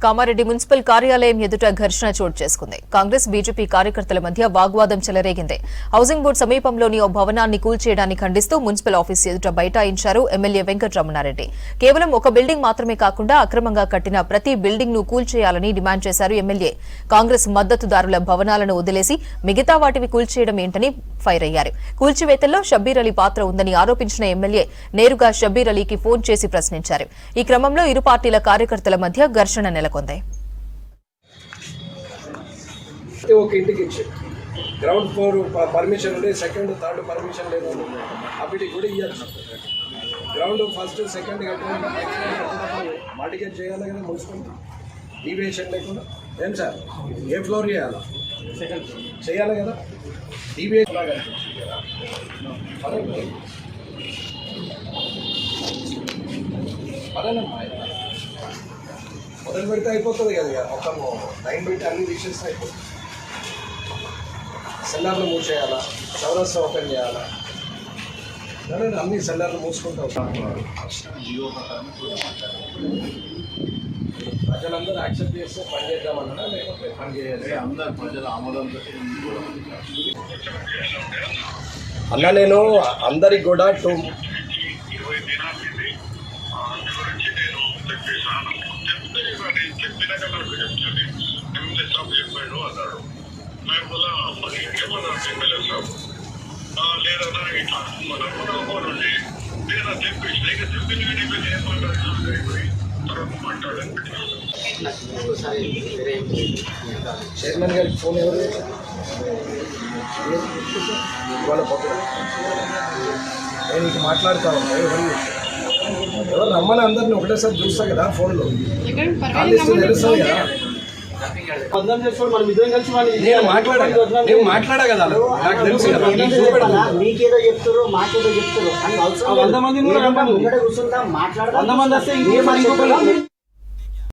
Kamareddy municipal కార్యాలయం ఎదుట ఘర్షణ చోటు చేసుకుంది. కాంగ్రెస్ బీజేపీ కార్యకర్తల మధ్య వాగ్వాదం చెలరేగింది. హౌసింగ్ బోర్డు సమీపంలోని ఓ భవనాన్ని కూల్చేయడాన్ని ఖండిస్తూ మున్సిపల్ ఆఫీస్ ఎదుట బైఠాయించారు ఎమ్మెల్యే వెంకటరమణారెడ్డి. కేవలం ఒక బిల్డింగ్ మాత్రమే కాకుండా అక్రమంగా కట్టిన ప్రతి బిల్డింగ్ ను కూల్చేయాలని డిమాండ్ చేశారు ఎమ్మెల్యే. కాంగ్రెస్ మద్దతుదారుల భవనాలను వదిలేసి మిగతా వాటిని కూల్చేయడం ఏంటని ఫైర్ అయ్యారు. కూల్చివేతల్లో షబ్బీర్ అలీ పాత్ర ఉందని ఆరోపించిన ఎమ్మెల్యే నేరుగా షబ్బీర్ అలీకి ఫోన్ చేసి ప్రశ్నించారు. ఈ క్రమంలో ఇరు పార్టీల కార్యకర్తల మధ్య ఘర్షణ నెలకొంది. ఒక ఇంటికి గ్రౌండ్ ఫ్లోర్ పర్మిషన్ ఉండే, సెకండ్ థర్డ్ పర్మిషన్ లేదు, అప్పటికి కూడా ఇవ్వచ్చు. గ్రౌండ్ ఫస్ట్ సెకండ్ మార్టిగేట్ చేయాలి కదా మున్సిపల్, డీవియేషన్ లేకుండా. ఏం సార్ ఏ ఫ్లోర్ చేయాలా? సెకండ్ చేయాలి కదా, డీవియేషన్ అదేనమ్మా. మొదలు పెడితే అయిపోతుంది కదా, మొత్తం లైన్ పెట్టి అన్ని తీసేస్తే అయిపోతుంది. సెల్లార్లు మూసేయాలా, చౌరస్తా ఓపెన్ చేయాలా, అన్ని సెల్లార్లు మూసుకుంటూ ప్రజలందరూ యాక్సెప్ట్ చేస్తే పని చేద్దామన్నా, లేకపోతే పని చేయాలి అందరు ప్రజల ఆమోదంతో అన్న. నేను అందరికి కూడా చైర్మన్ గారికి ఫోన్ ఎవరు ఇవాళ నేను ఇక మాట్లాడతాను. ఎవరు రమ్మని అందరిని ఒకటేసారి చూస్తా కదా ఫోన్లో, తెలుస్తుంది కదా. నేను మాట్లాడా కదా, నాకు తెలుసు కదా. మీకేదో చెప్తారు, మాకేదో చెప్తారు. 100 మంది కూర్చుంటాం, మాట్లాడదాం. 100 మంది వస్తే